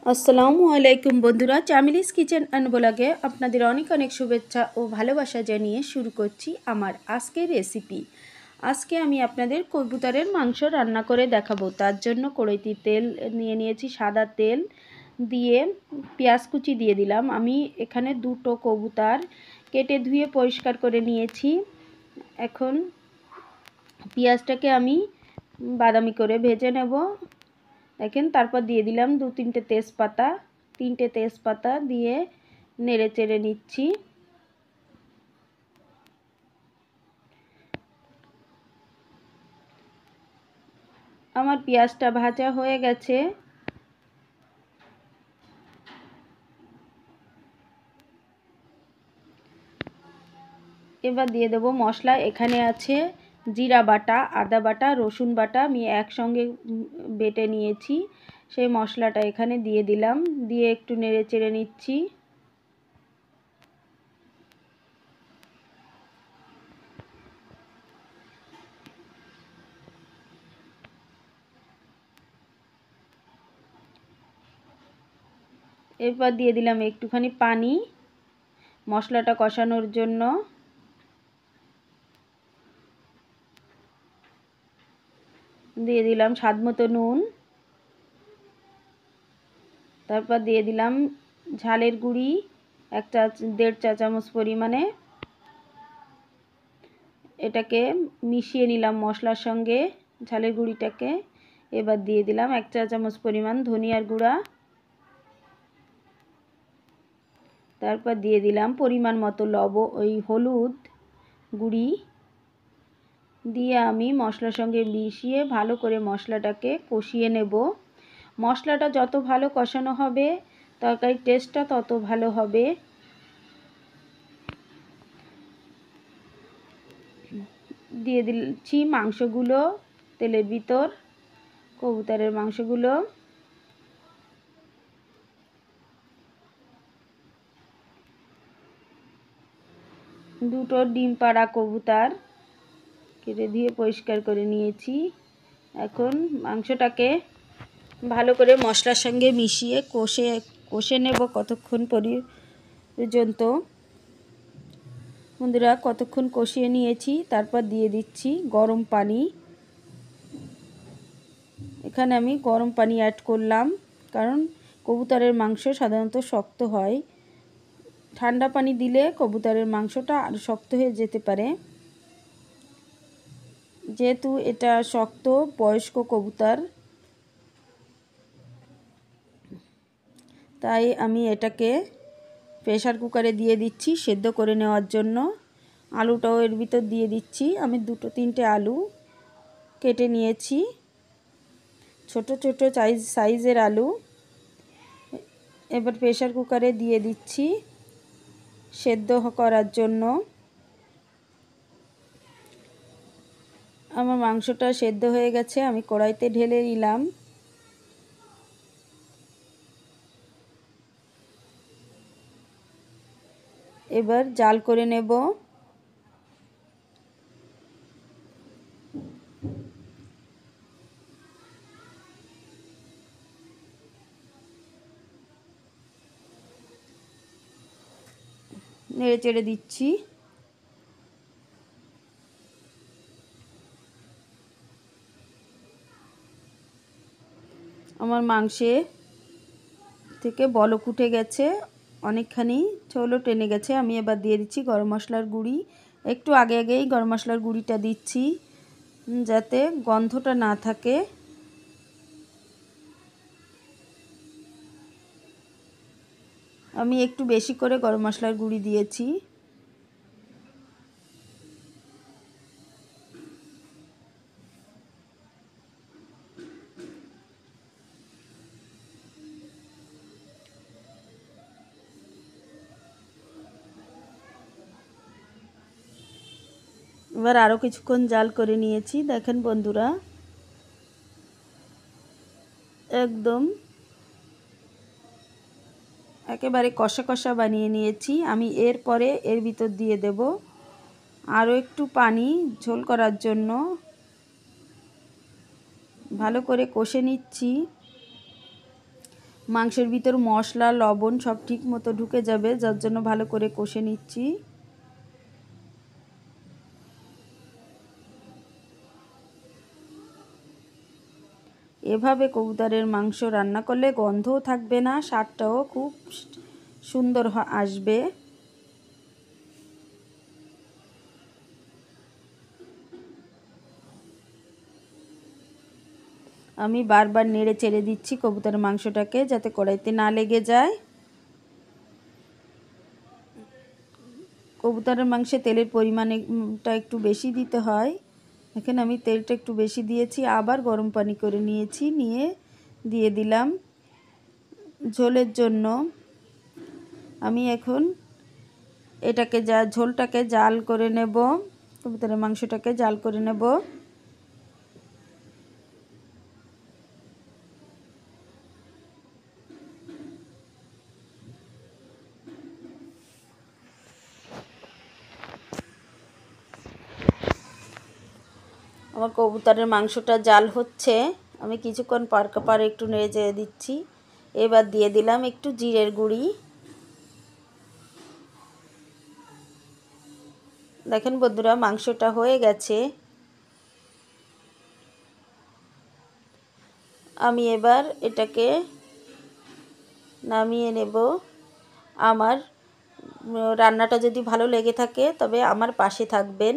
আসসালামু আলাইকুম বন্ধুরা, চামিলিস কিচেন অ্যান্ড ব্লগে আপনাদের অনেক অনেক শুভেচ্ছা ও ভালোবাসা জানিয়ে শুরু করছি আমার আজকের রেসিপি। আজকে আমি আপনাদের কবুতরের মাংস রান্না করে দেখাবো। তার জন্য কড়াইতে তেল নিয়ে নিয়েছি, সাদা তেল দিয়ে পেঁয়াজ কুচি দিয়ে দিলাম। আমি এখানে দুটো কবুতর কেটে ধুয়ে পরিষ্কার করে নিয়েছি। এখন পেঁয়াজটাকে আমি বাদামি করে ভেজে নেব। দেখেন, তারপর দিয়ে দিলাম তিনটে তেজপাতা দিয়ে নেড়ে চেড়ে নিচ্ছি। আমার পেঁয়াজটা ভাজা হয়ে গেছে। এবার দিয়ে দেবো মশলা। এখানে আছে জিরা বাটা, আদা বাটা, রসুন বাটা আমি একসঙ্গে বেটে নিয়েছি। সেই মশলাটা এখানে দিয়ে দিলাম, দিয়ে একটু নেড়ে চেড়ে নিচ্ছি। এরপর দিয়ে দিলাম একটুখানি পানি মশলাটা কষানোর জন্য। দিয়ে দিলাম স্বাদ মতো নুন। তারপর দিয়ে দিলাম ঝালের গুঁড়ি 1.5 চা চামচ পরিমাণে। এটাকে মিশিয়ে নিলাম মশলার সঙ্গে, ঝালের গুঁড়িটাকে। এবার দিয়ে দিলাম 1 চা চামচ পরিমাণ ধনিয়ার গুঁড়া। তারপর দিয়ে দিলাম পরিমাণ মতো হলুদ গুঁড়ি দিয়ে আমি মশলার সঙ্গে মিশিয়ে ভালো করে মশলাটাকে কষিয়ে নেব। মশলাটা যত ভালো কষানো হবে তরকারির টেস্টটা তত ভালো হবে। দিয়ে দিচ্ছি মাংসগুলো তেলের ভিতর, কবুতরের মাংসগুলো। দুটো ডিম পাড়া কবুতর কেটে দিয়ে পরিষ্কার করে নিয়েছি। এখন মাংসটাকে ভালো করে মশলার সঙ্গে মিশিয়ে কষে নেব কতক্ষণ পর্যন্ত। বন্ধুরা, কতক্ষণ কষিয়ে নিয়েছি। তারপর দিয়ে দিচ্ছি গরম পানি। এখানে আমি গরম পানি অ্যাড করলাম, কারণ কবুতরের মাংস সাধারণত শক্ত হয়। ঠান্ডা পানি দিলে কবুতরের মাংসটা আরও শক্ত হয়ে যেতে পারে। যেহেতু এটা শক্ত বয়স্ক কবুতর, তাই আমি এটাকে প্রেসার কুকারে দিয়ে দিচ্ছি সেদ্ধ করে নেওয়ার জন্য। আলুটাও এর ভিতর দিয়ে দিচ্ছি। আমি 2-3টে আলু কেটে নিয়েছি, ছোট ছোট সাইজের আলু। এবার প্রেসার কুকারে দিয়ে দিচ্ছি সেদ্ধ করার জন্য। আমার মাংসটা সেদ্ধ হয়ে গেছে, আমি কড়াইতে ঢেলে নিলাম। এবার জাল করে নেব। নেড়ে চেড়ে দিচ্ছি। আমার মাংসে থেকে বলক উঠে গেছে, অনেকখানি ঝোলও টেনে গেছে। আমি এবার দিয়ে দিচ্ছি গরম মশলার গুঁড়ি। একটু আগেই গরম মশলার গুঁড়িটা দিচ্ছি যাতে গন্ধটা না থাকে। আমি একটু বেশি করে গরম মশলার গুঁড়ি দিয়েছি। এবার আরও কিছুক্ষণ জাল করে নিয়েছি। দেখেন বন্ধুরা, একদম একেবারে কষা কষা বানিয়ে নিয়েছি। আমি এরপরে এর ভিতর দিয়ে দেব আরও একটু পানি ঝোল করার জন্য। ভালো করে কষে নিচ্ছি। মাংসের ভিতর মশলা লবণ সব ঠিক মতো ঢুকে যাবে, যার জন্য ভালো করে কষে নিচ্ছি। এভাবে কবুতরের মাংস রান্না করলে গন্ধও থাকবে না, স্বাদটাও খুব সুন্দর আসবে। আমি বারবার নেড়ে চেড়ে দিচ্ছি কবুতরের মাংসটাকে, যাতে কড়াইতে না লেগে যায়। কবুতরের মাংসে তেলের পরিমাণটা একটু বেশি দিতে হয়। এখানে আমি তেলটা একটু বেশি দিয়েছি, আবার গরম পানি করে নিয়েছি, নিয়ে দিয়ে দিলাম ঝোলের জন্য। আমি এখন এটাকে ঝোলটাকে জাল করে নেব, কবুতরের মাংসটাকে জাল করে নেব। আমার কবুতরের মাংসটা জাল হচ্ছে, আমি কিছুক্ষণ পার একটু নেড়ে চেড়ে দিচ্ছি। এবার দিয়ে দিলাম একটু জিরের গুঁড়ি। দেখেন বন্ধুরা, মাংসটা হয়ে গেছে। আমি এবার এটাকে নামিয়ে নেব। আমার রান্নাটা যদি ভালো লেগে থাকে তবে আমার পাশে থাকবেন।